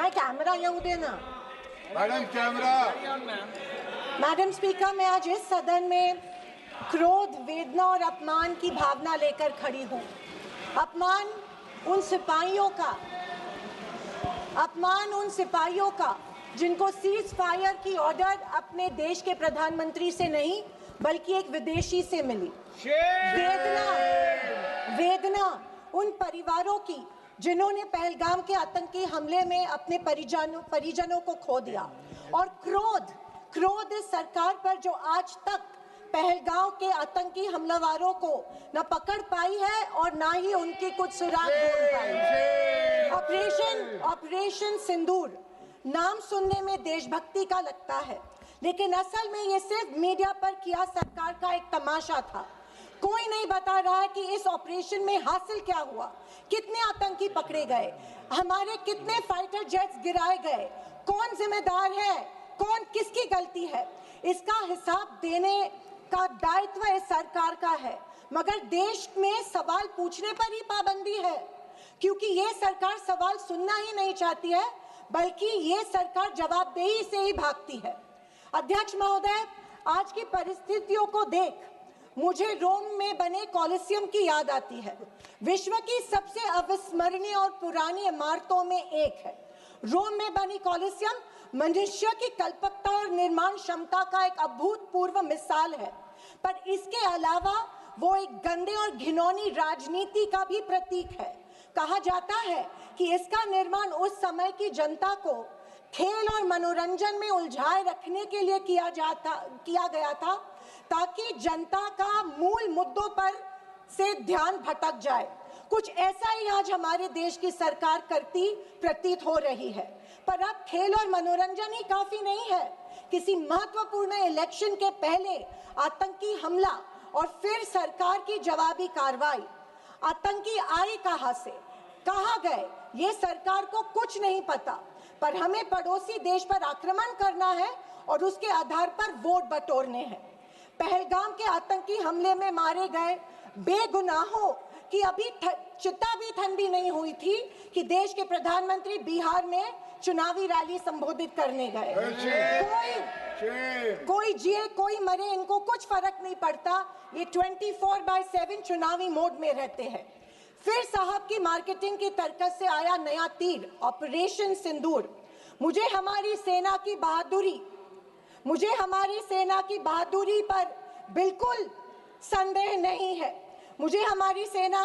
मैं कैमरा येऊ देना। Madam camera. मैडम स्पीकर, मैं आज इस सदन में क्रोध, वेदना और अपमान की भावना लेकर खड़ी हूँ। अपमान उन सिपाहियों का जिनको सीज फायर की ऑर्डर अपने देश के प्रधानमंत्री से नहीं बल्कि एक विदेशी से मिली। वेदना उन परिवारों की जिन्होंने पहलगाम के आतंकी हमले में अपने परिजनों को खो दिया। और क्रोध इस सरकार पर जो आज तक पहलगाम के आतंकी हमलावरों को न पकड़ पाई है और ना ही उनकी कुछ सुराग ढूंढ पाई है। ऑपरेशन सिंदूर नाम सुनने में देशभक्ति का लगता है, लेकिन असल में ये सिर्फ मीडिया पर किया सरकार का एक तमाशा था। कोई नहीं बता रहा है कि इस ऑपरेशन में हासिल क्या हुआ, कितने आतंकी पकड़े गए, हमारे कितने फाइटर जेट्स गिराए गए, कौन जिम्मेदार है, कौन किसकी गलती है। इसका हिसाब देने का दायित्व इस सरकार का है, मगर देश में सवाल पूछने पर ही पाबंदी है, क्योंकि ये सरकार सवाल सुनना ही नहीं चाहती है, बल्कि ये सरकार जवाबदेही से ही भागती है। अध्यक्ष महोदय, आज की परिस्थितियों को देख मुझे रोम में बने कॉलिसियम की याद आती है। विश्व की सबसे अविस्मरणीय और पुरानी इमारतों में एक है। रोम में बनी कॉलिसियम मनुष्य की कल्पकता और निर्माण क्षमता का एक अभूतपूर्व मिसाल है, पर इसके अलावा वो एक गंदे और घिनौनी राजनीति का भी प्रतीक है। कहा जाता है कि इसका निर्माण उस समय की जनता को खेल और मनोरंजन में उलझाए रखने के लिए किया गया था, ताकि जनता का मूल मुद्दों पर से ध्यान भटक जाए। कुछ ऐसा ही आज हमारे देश की सरकार करती प्रतीत हो रही है। पर अब खेल और मनोरंजन ही काफी नहीं है। किसी महत्वपूर्ण इलेक्शन के पहले आतंकी हमला और फिर सरकार की जवाबी कार्रवाई। आतंकी आए कहां से, कहां गए, ये सरकार को कुछ नहीं पता, पर हमें पड़ोसी देश पर आक्रमण करना है और उसके आधार पर वोट बटोरने हैं। पहलगाम के आतंकी हमले में मारे गए बेगुनाहों की अभी चिता भी ठंडी नहीं हुई थी कि देश के प्रधानमंत्री बिहार में चुनावी रैली संबोधित करने गए। कोई जिए कोई मरे, इनको कुछ फर्क नहीं पड़ता। ये 24/7 चुनावी मोड में रहते हैं। फिर साहब की मार्केटिंग की तरकस से आया नया तीर, ऑपरेशन सिंदूर। मुझे हमारी सेना की बहादुरी पर बिल्कुल संदेह नहीं है। मुझे हमारी सेना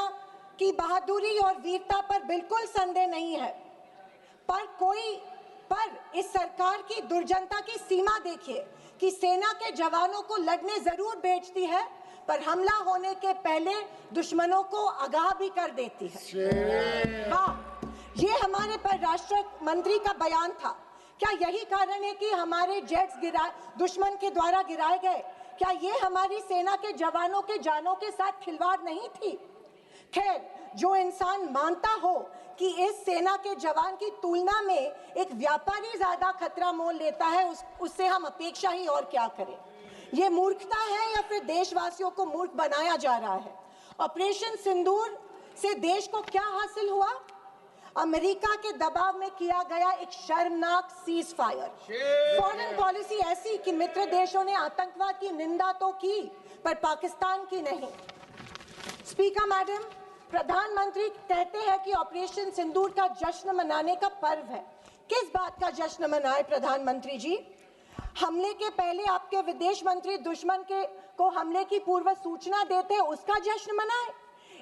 की बहादुरी और वीरता पर बिल्कुल संदेह नहीं है, पर इस सरकार की दुर्जनता की सीमा देखिए कि सेना के जवानों को लड़ने जरूर भेजती है, पर हमला होने के पहले दुश्मनों को आगाह भी कर देती है। हाँ, ये हमारे परराष्ट्र मंत्री का बयान था। क्या यही कारण है कि हमारे जेट्स दुश्मन के द्वारा गिराए गए? क्या ये हमारी सेना के जवानों के जानों के साथ खिलवाड़ नहीं थी? खैर, जो इंसान मानता हो कि इस सेना के जवान की तुलना में एक व्यापारी ज्यादा खतरा मोल लेता है, उससे हम अपेक्षा ही और क्या करें। ये मूर्खता है या फिर देशवासियों को मूर्ख बनाया जा रहा है? ऑपरेशन सिंदूर से देश को क्या हासिल हुआ? अमेरिका के दबाव में किया गया एक शर्मनाक सीज फायर। फॉरेन पॉलिसी ऐसी कि मित्र देशों ने आतंकवाद की निंदा तो की, पर पाकिस्तान की नहीं। स्पीकर मैडम, प्रधानमंत्री कहते हैं कि ऑपरेशन सिंदूर का जश्न मनाने का पर्व है। किस बात का जश्न मनाए प्रधानमंत्री जी? हमले के पहले आपके विदेश मंत्री दुश्मन को हमले की पूर्व सूचना देते, उसका जश्न मनाए?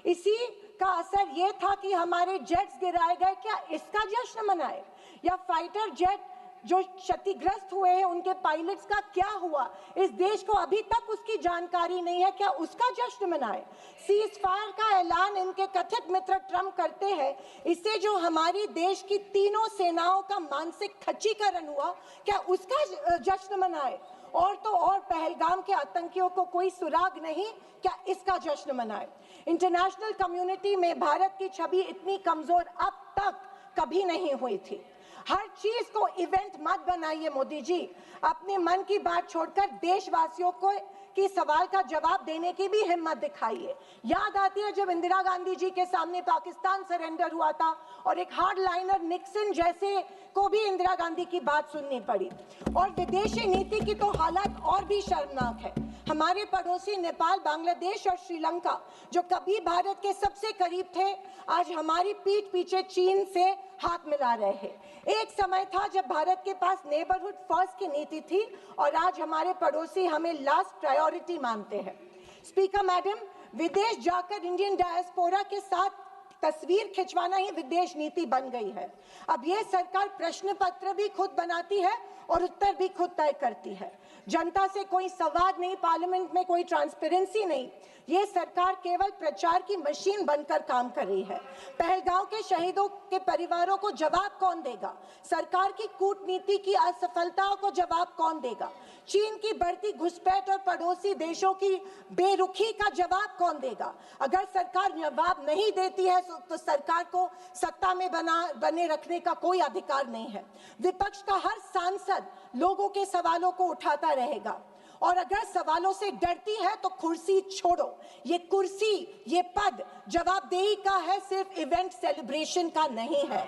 इसी का असर ये था कि हमारे जेट्स गिराए गए, क्या इसका जश्न मनाए? या फाइटर जेट जो क्षतिग्रस्त हुए हैं उनके पायलट्स का क्या हुआ, इस देश को अभी तक उसकी जानकारी नहीं है, क्या उसका जश्न मनाए? सीज फायर का ऐलान इनके कथित मित्र ट्रंप करते हैं, इससे जो हमारी देश की तीनों सेनाओं का मानसिक खच्चीकरण हुआ, क्या उसका जश्न मनाए? और तो और पहलगाम के आतंकियों को कोई सुराग नहीं, क्या इसका जश्न मनाए? इंटरनेशनल कम्युनिटी में भारत की छवि इतनी कमजोर अब तक कभी नहीं हुई थी। हर चीज को इवेंट मत बनाइए मोदी जी। अपने मन की बात छोड़कर देशवासियों को कि सवाल का जवाब देने की भी हिम्मत दिखाइए। याद आती है जब इंदिरा गांधी जी के सामने पाकिस्तान सरेंडर हुआ था और एक हार्डलाइनर निक्सन जैसे को भी इंदिरा गांधी की बात सुननी पड़ी। और विदेशी नीति की तो हालत और भी शर्मनाक है। हमारे पड़ोसी नेपाल, बांग्लादेश और श्रीलंका जो कभी भारत के सबसे करीब थे, आज हमारी पीठ पीछे चीन से हाथ मिला रहे हैं। एक समय था जब भारत के पास नेबरहुड फर्स्ट की नीति थी और आज हमारे पड़ोसी हमें लास्ट प्रायोरिटी मानते हैं। स्पीकर मैडम, विदेश जाकर इंडियन डायस्पोरा के साथ तस्वीर खिंचवाना ही विदेश नीति बन गई है। अब ये सरकार प्रश्न पत्र भी खुद बनाती है और उत्तर भी खुद तय करती है। जनता से कोई संवाद नहीं, पार्लियामेंट में कोई ट्रांसपेरेंसी नहीं। ये सरकार केवल प्रचार की मशीन बनकर काम कर रही है। पहलगांव के शहीदों के परिवारों को जवाब कौन देगा? सरकार की कूटनीति की असफलताओं को जवाब कौन देगा? चीन की बढ़ती घुसपैठ और पड़ोसी देशों की बेरुखी का जवाब कौन देगा? अगर सरकार जवाब नहीं देती है तो सरकार को सत्ता में बने रखने का कोई अधिकार नहीं है। विपक्ष का हर सांसद लोगों के सवालों को उठाता रहेगा और अगर सवालों से डरती है तो कुर्सी छोड़ो। ये कुर्सी, ये पद जवाबदेही का है, सिर्फ इवेंट सेलिब्रेशन का नहीं है।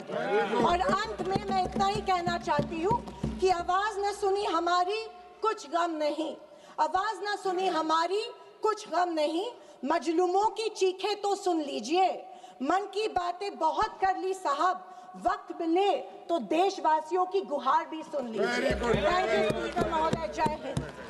और अंत में मैं इतना ही कहना चाहती हूँ कि आवाज न सुनी हमारी, कुछ गम नहीं। आवाज न सुनी हमारी, कुछ गम नहीं। मजलूमों की चीखें तो सुन लीजिए। मन की बातें बहुत कर ली साहब, वक्त मिले तो देशवासियों की गुहार भी सुन लीजिए। थैंक यू महोदय। जय हिंद।